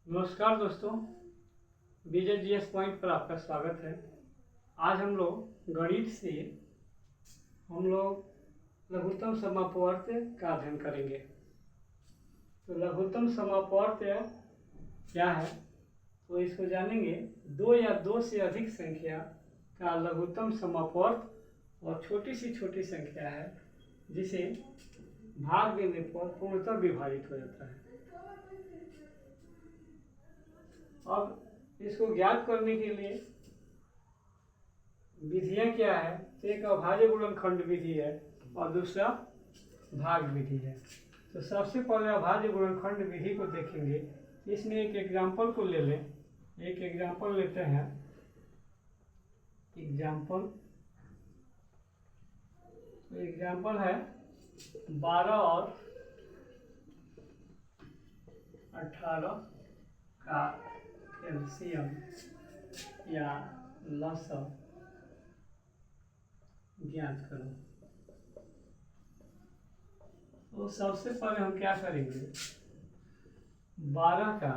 नमस्कार दोस्तों, BJGS point पर आपका स्वागत है। आज हम लोग गणित से लघुत्तम समापवर्त का अध्ययन करेंगे। तो लघुत्तम समापवर्त क्या है, तो इसको जानेंगे। दो या दो से अधिक संख्या का लघुत्तम समापवर्त और छोटी सी संख्या है जिसे भाग देने पर पूर्णतः विभाजित हो जाता है। अब इसको ज्ञात करने के लिए विधियां क्या है, तो एक अभाज्य गुणनखंड विधि है और दूसरा भाग विधि है। तो सबसे पहले अभाज्य गुणनखंड विधि को देखेंगे। इसमें एक एग्जाम्पल को ले लें। एक एग्जाम्पल लेते हैं। एग्जाम्पल है 12 और 18 का एलसीएम या लसअ ज्ञात करो। तो सबसे पहले हम क्या करेंगे, 12 का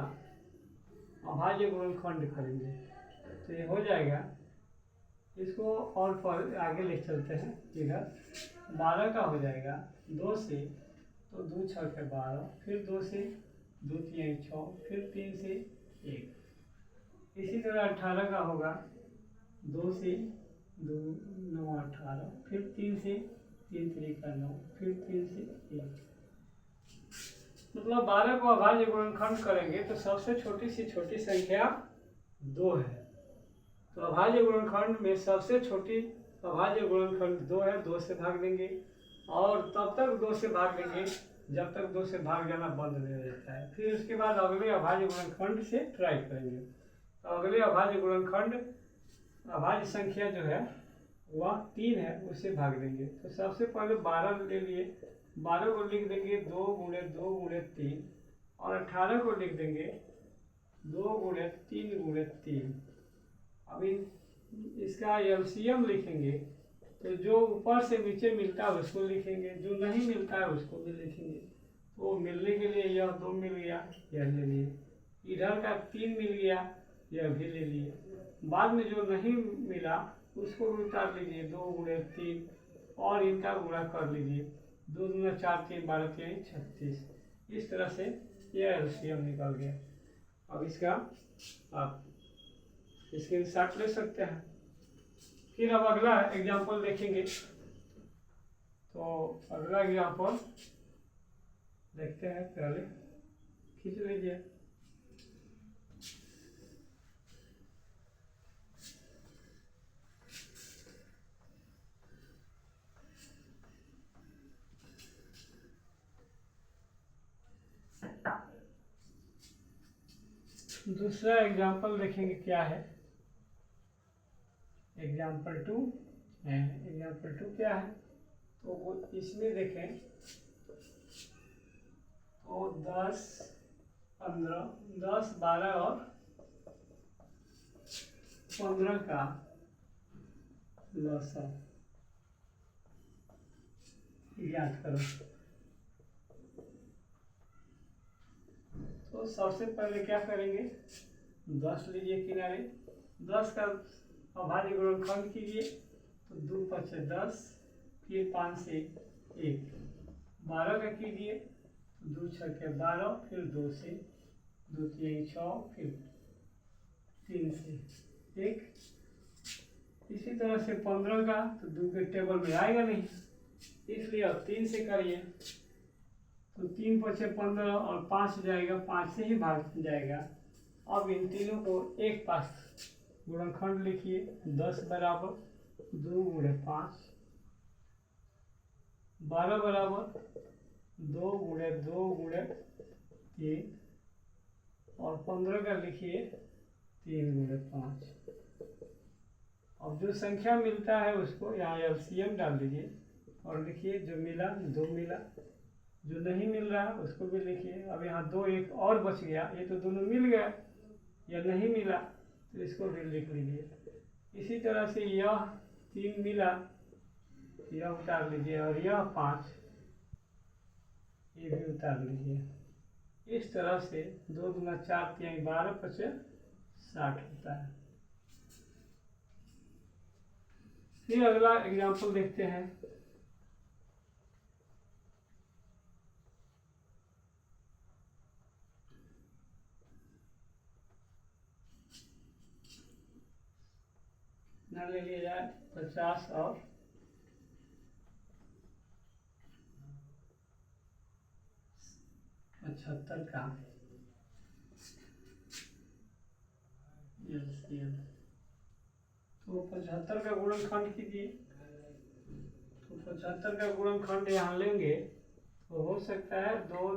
अभाज्य गुणनखंड करेंगे। तो ये हो जाएगा, इसको और पर आगे ले चलते हैं। इधर 12 का हो जाएगा 2 से, तो 2 6 के 12, फिर 2 से 2 3 6, फिर 3 से 1। इसी तरह 18 का होगा 2 से 2 9 18, फिर 3 से 3 3 का 9, फिर 3 से 1। मतलब 12 को अभाज्य गुणनखंड करेंगे तो सबसे छोटी संख्या 2 है। तो अभाज्य गुणनखंड में सबसे छोटी अभाज्य गुणनखंड 2 है। 2 से भाग देंगे और तब तक 2 से भाग देंगे जब तक 2 से भाग जाना बंद नहीं हो जाता है। फिर उसके बाद अगले अभाज्य गुणनखंड से ट्राई करेंगे। तो अगले अभाज्य गुणनखंड अभाज्य संख्या जो है वह 3 है, उससे भाग देंगे। तो सबसे पहले 12 ले लिए। 12 को लिख देंगे 2 गुणे 2 गुणे 3, और 18 को लिख देंगे 2 गुणे 3 गुणे 3। अभी इसका एलसीएम लिखेंगे, तो जो ऊपर से नीचे मिलता है उसको लिखेंगे, जो नहीं मिलता है उसको भी लिखेंगे। तो मिलने के लिए यह 2 मिल गया, यह ले लिए। इधर का 3 मिल गया, यह भी ले लिए। बाद में जो नहीं मिला उसको भी उतार लीजिए, 2 गुणे 3, और इनका गुणा कर लीजिए। 2 दूना 4 3 12 3 36। इस तरह से यह एलसीएम निकल गया। अब इसका आप स्क्रीनशॉट ले सकते हैं। फिर अब अगला एग्जाम्पल देखेंगे। तो अगला एग्जाम्पल देखते हैं, पहले खींच लीजिए। दूसरा एग्जाम्पल देखेंगे क्या है। एग्जाम्पल 2 है। एग्जाम्पल 2 क्या है, तो वो इसमें देखें तो 10 15 10 12 और 15 का लसअ ज्ञात करो। तो सबसे पहले क्या करेंगे, 10 लीजिए किनारे। 10 का अभाज्य गुणनखंड कीजिए, तो 2 5 10, फिर 5 से 1। 12 का कीजिए, 2 6 के 12, फिर 2 से 2 3 6, फिर 3 से 1। इसी तरह से 15 का, तो 2 के टेबल में आएगा नहीं, इसलिए अब 3 से करिए। तो 3 5 15 और 5 जाएगा, 5 से ही भाग जाएगा। अब इन तीनों को एक पास गुणनखंड लिखिए। 10 बराबर 2 गुणे 5, 12 बराबर 2 गुणे 2 गुणे 3, और 15 का लिखिए 3 गुणे 5। अब जो संख्या मिलता है उसको यहाँ एलसीएम डाल दीजिए और लिखिए, जो मिला 2 मिला, जो नहीं मिल रहा उसको भी लिखिए। अब यहाँ 2 1 और बच गया, ये तो दोनों मिल गया, या नहीं मिला तो इसको भी लिख लीजिए। इसी तरह से यह 3 मिला, यह उतार लीजिए, और यह 5 ये भी उतार लीजिए। इस तरह से 2 दूना 4 3 12 पचे 60 होता है। फिर अगला एग्जाम्पल देखते हैं। ना ले लिया जाए 50 और 75 का LCM। तो 75 का गुणनखंड कीजिए। तो 75 का गुणनखंड यहाँ लेंगे तो हो सकता है 2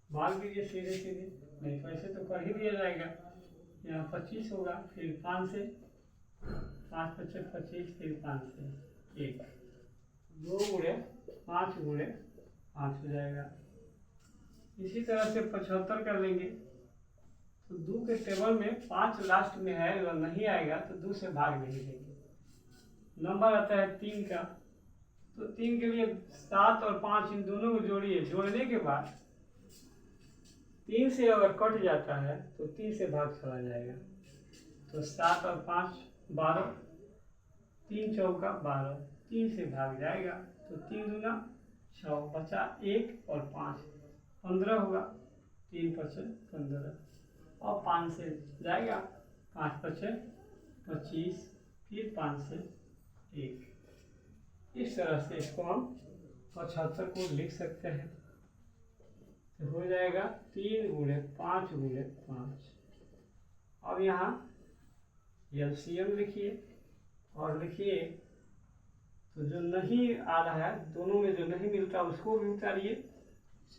भाग दीजिए सीधे सीधे, नहीं तो ऐसे तो कर ही दिया जाएगा। यहाँ 25 होगा, फिर 5 से 5 पचे 25, फिर 5 से 1, 2 गुणे 5 गुणे 5 हो जाएगा। इसी तरह से 75 कर लेंगे तो 2 के टेबल में 5 लास्ट में है, अगर नहीं आएगा तो 2 से भाग नहीं देंगे। नंबर आता है 3 का, तो 3 के लिए 7 और 5 इन दोनों को जोड़िए। जोड़ने के बाद 3 से अगर कट जाता है तो 3 से भाग चला जाएगा। तो 7 और 5 12, 3 चौका 12, 3 से भाग जाएगा। तो 3 दूना 6, बचा 1 और 5 15 होगा। 3 पचे 15 और 5 से जाएगा, 5 पचे 25, फिर 5 से 1। इस तरह से इसको हम 75 को लिख सकते हैं। तो हो जाएगा 3 गुणे 5 गुणे 5। अब यहाँ LCM लिखिए और लिखिए। तो जो नहीं आ रहा है, दोनों में जो नहीं मिलता उसको भी उतारिए,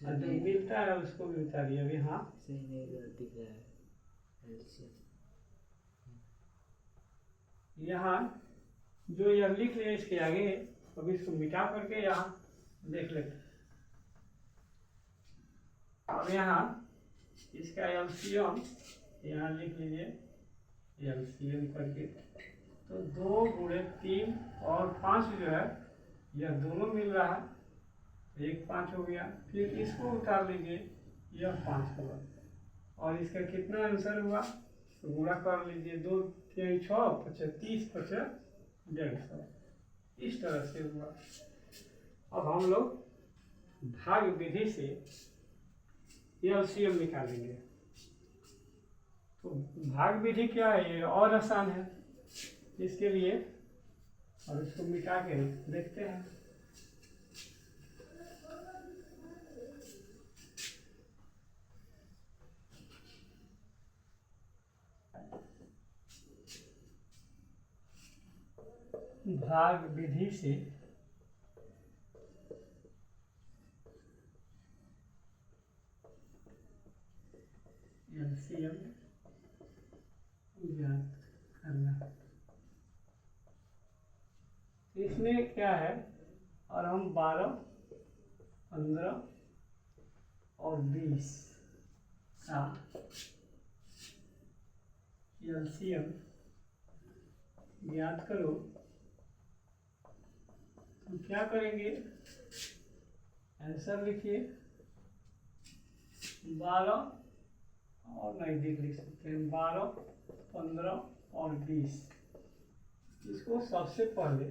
और जो मिलता है उसको भी उतारिए। अब यहाँ सही नहीं दिख रहा है LCM। यहाँ जो यह लिख लिया इसके आगे, अब इसको मिटा करके यहाँ देख लेते। अब यहाँ इसका LCM यहाँ लिख लीजिए, LCM करके। तो 2 गुणे 3 और 5 जो है यह दोनों मिल रहा है, 1 5 हो गया। फिर इसको उतार लीजिए, यह 5 होगा। और इसका कितना आंसर हुआ तो गुणा कर लीजिए। 2 3 6 पचे 30 पचे 150, इस तरह से हुआ। अब हम लोग भाग विधि से LCM निकालेंगे। तो भाग विधि क्या है, ये और आसान है इसके लिए। और इसको मिटा के देखते हैं। भाग विधि से LCM ज्ञात करना। इसमें क्या है, और हम 12 15 और 20 का LCM ज्ञात करो। तो क्या करेंगे, आंसर लिखिए। 12 और नजदीक लिख सकते हैं, 12 15 और 20। इसको सबसे पहले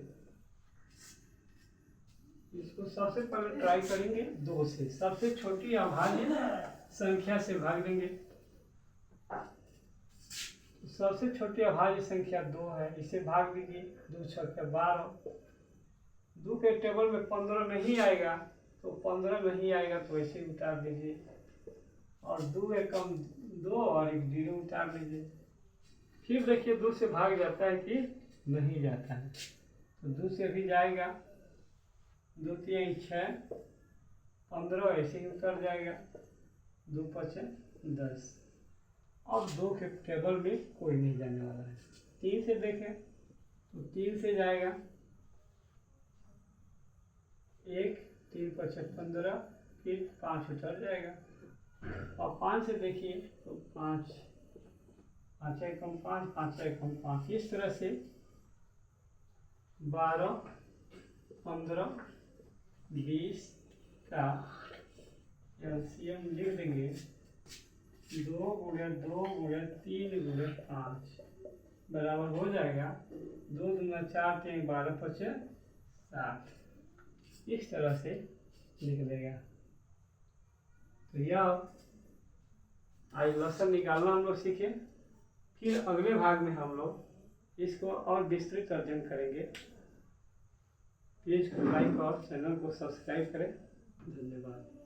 ट्राई करेंगे 2 से। सबसे छोटी अभाज्य संख्या से भाग देंगे। सबसे छोटी अभाज्य संख्या 2 है, इसे भाग दीजिए। 2 6 12। 2 के टेबल में 15 नहीं आएगा, तो 15 नहीं आएगा तो ऐसे ही उतार दीजिए। और 2 एकम 2 और 1 0 उतार लीजिए। फिर देखिए 2 से भाग जाता है कि नहीं जाता है। तो 2 से भी जाएगा, 2 3 6 15 ऐसे ही उतर जाएगा। 2 पचे 10। अब 2 के टेबल में कोई नहीं जाने वाला है। 3 से देखें तो 3 से जाएगा, 1 3 पचे 15, फिर 5 उतर जाएगा। और 5 से देखिए तो 5 5 एकम 5 5 एकम 5। इस तरह से 12 15 20 का एलसीएम लिख देंगे 2 गुणे 2 गुणे 3 गुणे 5 बराबर हो जाएगा 2 दूना 4 3 12 5 7। इस तरह से लिख देगा। तो यह आज लसन निकालना हम लोग सीखे। फिर अगले भाग में हम लोग इसको और विस्तृत अध्ययन करेंगे। पेज को लाइक और चैनल को सब्सक्राइब करें। धन्यवाद।